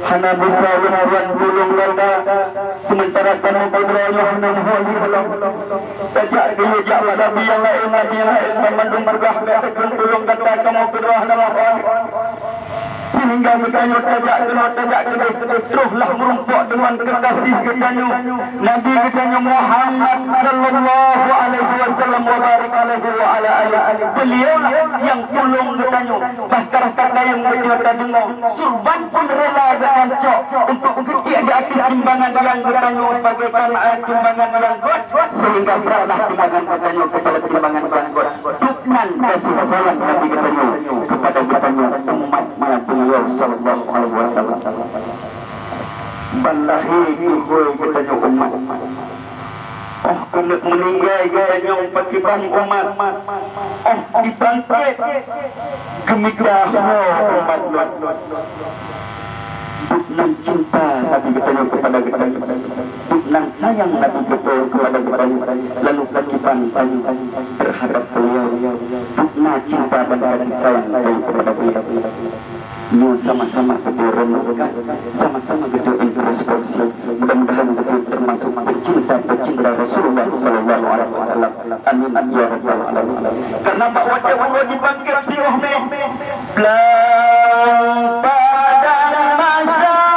hana bisa bulan bulung lada, sementara kamu berdoa hana mohon tajak dia jawab Nabi yang lain memandung bergah berkah bulung kata kamu berdoa hana mohon sehingga bertanya tajak teruslah merumpuk dengan kekasih ketanya Nabi ketanya Muhammad sallallahu alaihi wasallam wa barik alaihi wa ala alihi. Beliau yang tolong ketanya, bahkan kata yang berkata dengar surban pun rela dengan cok untuk ketik di akhir timbangan yang ketanya bagaikan timbangan yang kuat, sehingga beratlah timbangan ketanya kepada timbangan yang kuat. Dukman kasih sayang Nabi ketanya kepada ketanya umat beliau sallallahu alaihi wasallam. Balahi ihoi katanya umat. Oh kena meninggal katanya pakiban umat. Oh dibangkit gemigah umat. Duknan cinta Nabi katanya kepada kita, duknan sayang Nabi kepada kita, lalu pakiban terhadap beliau, dukna cinta dan kasih sayang kepada beliau. Mu sama-sama kita renungkan, sama-sama kita introspeksi. Mudah-mudahan kita termasuk pecinta Rasulullah sallallahu alaihi alaihi wasallam. Amin ya rabbal alamin. Kenapa wajah Allah dibangkit singgoh meh? Belang padang masyar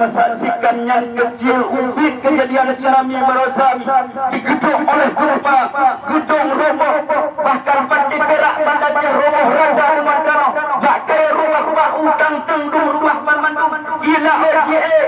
saksikan yang kecil ubit kejadian tsunami Merapi digedung oleh gempa, gedung roboh, bahkan pati perak bandar roboh rata dengan tanah, tak kaya rumah utang tendung rumah mandum ila OJA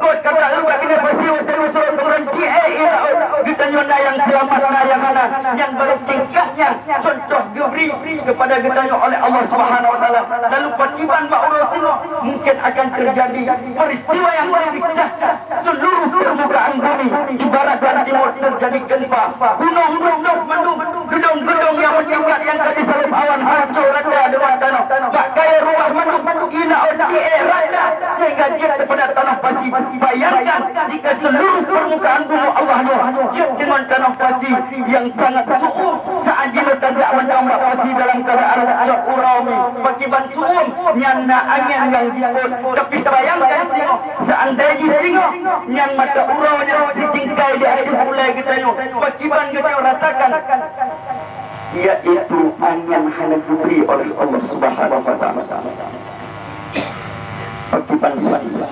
kot kata lupa kena bersiwa terus suruh turun GA ila kita nyona yang selamat yang mana yang baru tingkatnya contoh gebri kepada kita oleh Allah Subhanahu Wa Taala. Lalu patiban Ma'urusino mungkin akan terjadi peristiwa yang lebih dahsyat. Seluruh permukaan bumi di barat dan timur terjadi gempa, gunung-gunung mendung, gedung-gedung yang meningkat yang tadi salib awan hancur rata dengan tanah, tak kaya rumah mendung ila OJA rata sehingga dia kepada tanah pasir. Bayangkan jika seluruh permukaan bumi Allah dia dengan tanah pasir yang sangat suum saat dia tajak menambah pasir dalam keadaan cak urami pakiban suum nyana angin yang jiput. Tapi bayangkan singo seandainya singo yang mata uraunya si cingkai di air mulai kita pakiban kita rasakan yaitu angin hanya diberi oleh Allah Subhanahu Wa Taala. Pakiban saya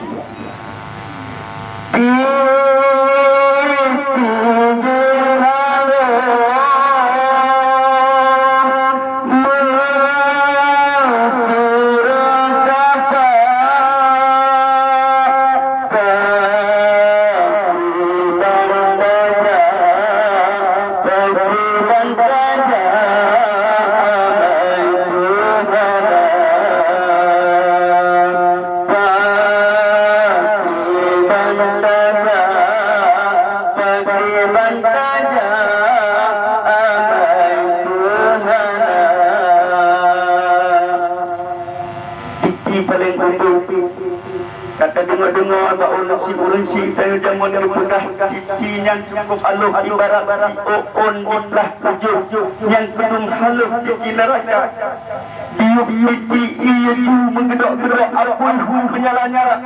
kata dengar-dengar bahawa si ulunsi saya jaman yang pernah titi yang cukup aluh ibarat si okon di belah tujuh yang kedung haluh titi neraka diup titi itu menggedok-gedok apun hu menyala-nyala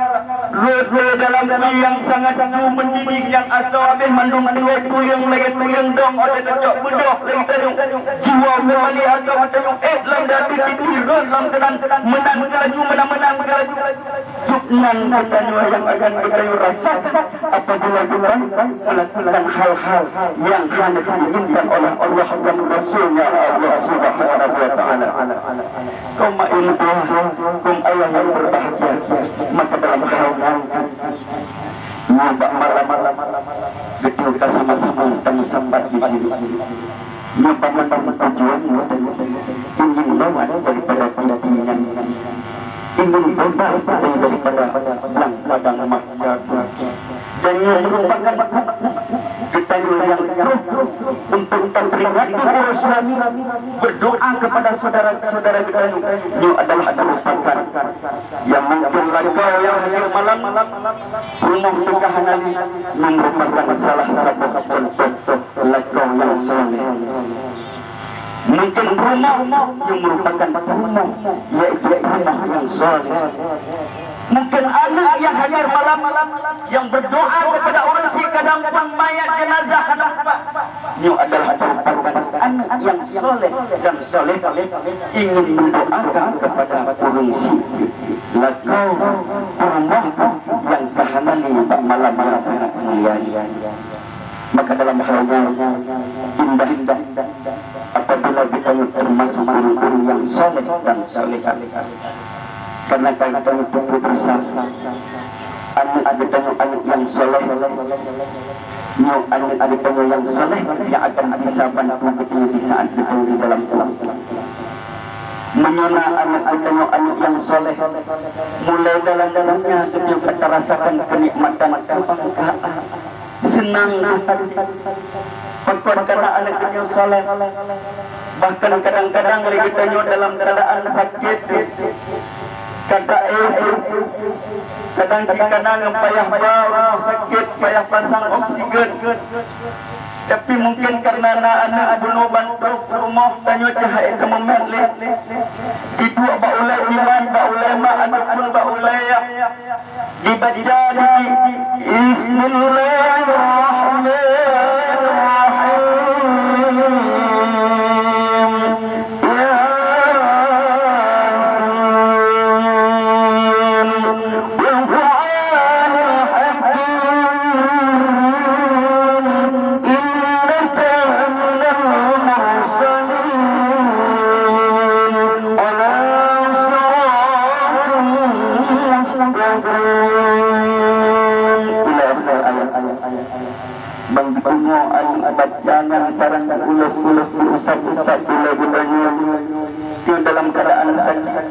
roh-roh dalam diri yang sangat jauh mendidik yang asal habis mandung tuai tuyang lagi tuyang dong ada kecok bedoh lagi tanyung jiwa kembali asal tanyung lam dari titi roh lam tenang menang kelaju menang-menang kelaju nan katanya yang akan kita rasakan apabila kita melakukan hal-hal yang hanya diinginkan oleh Allah dan Rasulnya Allah Subhanahu Wa Taala. Kaum ilmu, kaum ayah yang berbahagia, maka dalam hal nyabak malam-malam kita sama-sama temu sambat di sini. Nyabak malam tujuan ingin lewat daripada pimpinan, ingin bebas daripada yang padang masyarakat, dan yang merupakan kita yang untuk memperingati Rasulullah berdoa kepada saudara-saudara kita ini adalah merupakan yang mungkin kau yang hadir malam rumah pernikahan ini merupakan salah satu contoh lakau yang soleh. Mungkin rumah yang merupakan rumah yaitu rumah yang soleh. Mungkin anak yang hadir malam-malam yang berdoa kepada orang si kadang mayat jenazah kadang ini adalah merupakan anak yang soleh dan soleh ingin mendoakan kepada orang si lakau rumah yang tahanani malam yang sangat mulia. Maka dalam halnya indah apabila kita termasuk orang yang soleh dan soleh, karena kita itu bersama anak anak yang soleh, anak yang soleh yang akan bisa bantu kita di saat kita di dalam Tuhan. menyona anak yang soleh, mulai dalam-dalamnya dia kita rasakan kenikmatan kebanggaan, senang hati. Karena anak yang soleh, bahkan kadang-kadang lagi tanya dalam keadaan sakit, kata kadang kadang payah bawa sakit, payah pasang oksigen. Tapi mungkin karena anak bunuh bantu rumah tanya cahaya ke memelih itu baulai iman, baulai ma ataupun baulai dibaca di jangan sarang ulus-ulus usap-usap bila-bilanya itu dalam keadaan sakit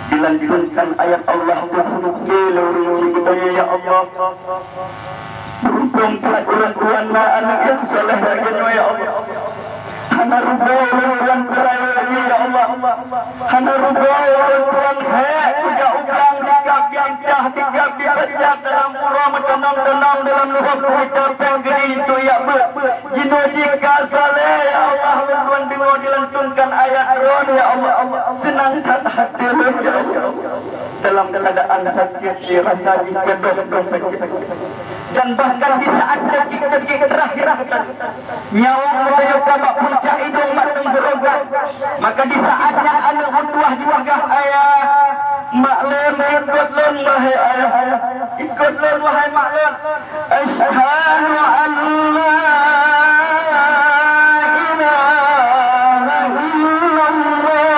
dilanjutkan ayat Allah tersebut ya Allah beruntung peraturan anak yang soleh ya Allah hana rubuhan beraya ya Allah hana rubuhan ugang dikab dibaca dalam urang tenang dalam luhur kita penggeri itu ya jino jika saleh ya Allah tuan dengar dilantunkan ayat Quran ya Allah senangkan hati ya Allah dalam keadaan sakit rasa dikedoh sakit dan bahkan di saat detik terakhir nyawa menuju kabak puncak hidung matang berogat maka di saatnya anak untuah di wajah ayah maklum ikut lun wahai ayah ikut lun wahai maklum asyhadu an la ilaha illallah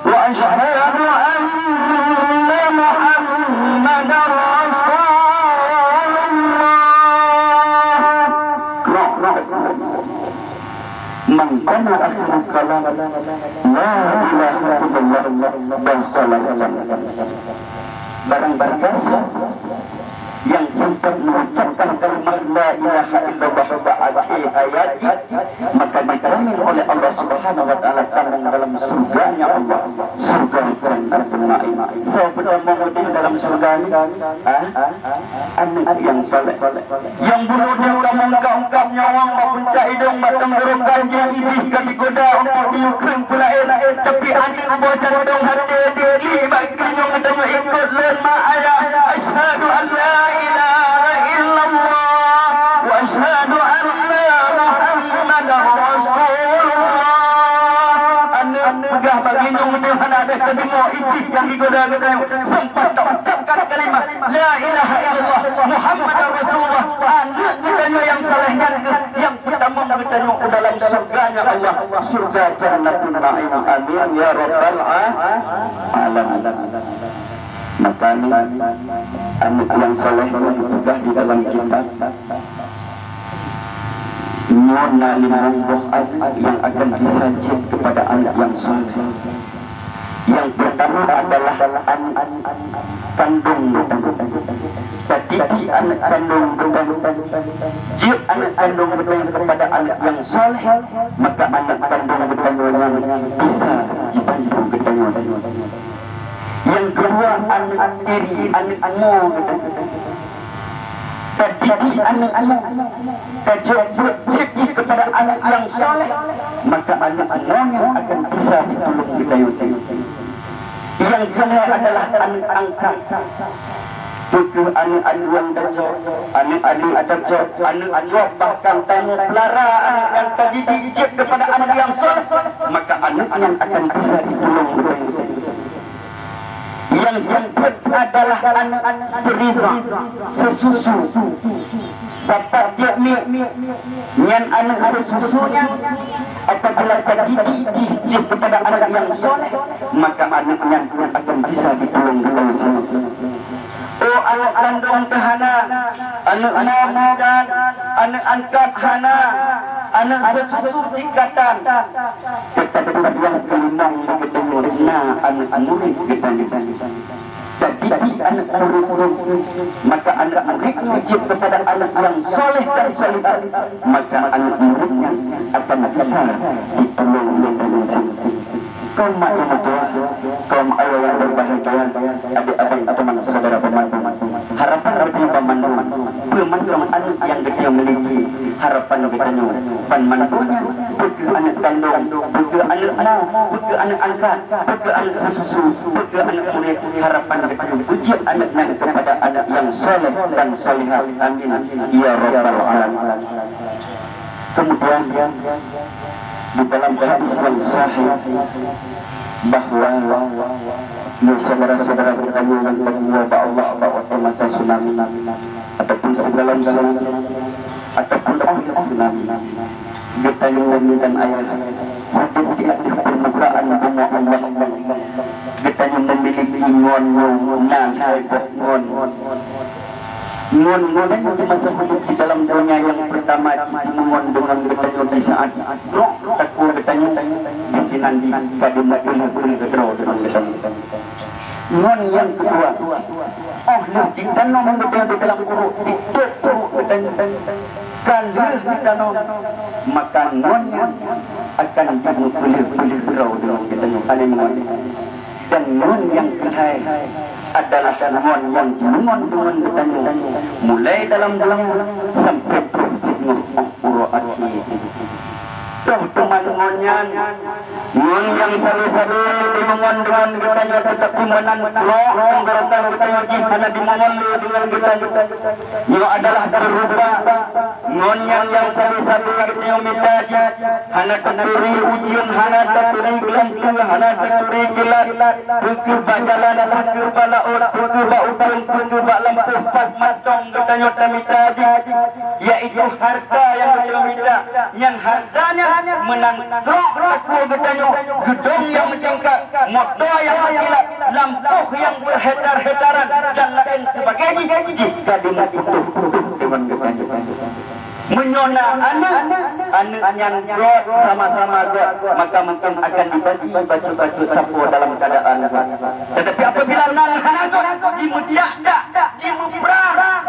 wa asyhadu anna muhammadar man kana akhiru kalam la ilaha illallah dan salat barang siapa yang sempat mengucapkan kalimat la ilaha illallah ba'akhir ayat maka dijamin oleh Allah Subhanahu wa taala tangan dalam surganya Allah surga Jannatul Ma'in. Saya pernah menguji dalam surga ini anak yang saleh yang bunuh dia mengungkap nyawang puncak hidung matang berongkan yang iblis kami goda untuk diukur pula tapi anak bojan dong hati diri bagi nyong ketemu ikut lemah ayah asyhadu an la ilaha illallah wa asyhadu anna muhammadar rasulullah anak pegah bagi nyong Tuhan ada kedua iblis yang digoda-goda sempat tak ucapkan kalimat la ilaha illallah muhammadar rasulullah anak kita yang salehnya yang pertama kita dalam surganya Allah surga Jannatul Ma'in amin ya rabbal alamin. Maka anak yang soleh juga di dalam kitab nyona 5 buah yang akan disajikan kepada anak yang soleh. Yang pertama adalah anak kandung jadi anak kandung jika anak kandung kepada anak yang soleh maka anak kandung yang bisa dibantu yang kedua anak tiri anak terdidik anak terjadi kepada anak yang soleh maka anak-anaknya akan bisa ditolong kita yang kedua adalah anak angkat itu anak-anak terjo anak-anak terjo anak-anak bahkan tanya pelara anak yang terdidik kepada anak yang soleh maka anak yang akan bisa ditolong yang keempat adalah anak-anak seriza sesusu dapat dia yang anak sesusunya apabila terdidik kepada anak yang soleh maka anaknya akan bisa ditolong dengan sini. Oh anak kandung hana, anak anak dan anak angkat hana, anak sesusu cikatan tetapi yang kelima ketemu nah anak murid kita jadi anak murid maka anak murid wajib kepada anak yang soleh dan solehah maka anak muridnya akan bisa ditolong oleh kaum mak yang tua, kaum ayah yang berbahagia, adik-adik teman saudara pembantu. Harapan kita pemandu, pemandu anak yang kita memiliki harapan kita pemandunya, bukan anak kandung, bukan anak anak, bukan anak angkat, bukan anak sesusu, bukan anak murid. Harapan kita uji anaknya kepada anak yang soleh dan solehah. Amin. Ya Rabbal Alamin. Kemudian di dalam hadis yang sahih bahwa saudara-saudara kita yang berdua Allah pada masa tsunami ataupun segala ataupun tsunami kita yang dan ayah hidup di atas permukaan bumi Allah kita yang memiliki ngon ngon di masa hidup di dalam dunia yang pertama ngon dengan bertanya di saat roh takut bertanya di sinan di kadima dengan kedro dengan bertanya ngon yang kedua di tanah bertanya di dalam guru di tutup bertanya kalau di tanah maka ngonnya akan dipilih kedro dengan bertanya paling ngon dan ngon yang ketiga adalah ngon yang ngon bertanya mulai dalam sampai nur akhir. Toh teman ngon yang selalu dimongon dengan bertanya tetapi menan roh bertanya bertanya jihana dimongon dengan bertanya yang adalah berupa ngon yang selalu bertanya minta hana taturi ujian hana taturi gelam hana taturi gelat buku bajalan buku balaut buku bautun buku balampuh pas matong bertanya minta yaitu harta yang bertanya minta yang hartanya menang roh aku bertanya gedung yang mencengkak motor yang mengkilat lampu yang berhedar-hedaran dan lain sebagainya jika dimutuh dengan bertanya menyona anak yang God sama-sama God maka mungkin akan dibagi baju-baju sapu dalam keadaan tetapi apabila nang hanagot dimudak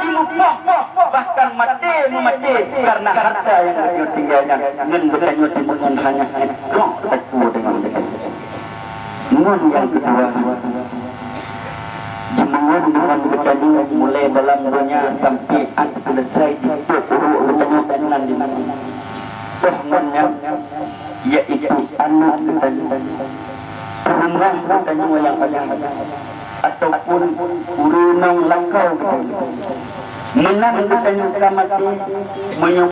dimupoh bahkan mati karena harta yang tinggalnya dengan bertanya timbulkan hanya God takut dengan ngon yang kedua Jemangan dengan bertanya mulai dalam dunia sampai selesai ditutup bertanya di mana pohonnya yaitu anak bertanya perumah bertanya yang ada ataupun urunang langkau menang bertanya mati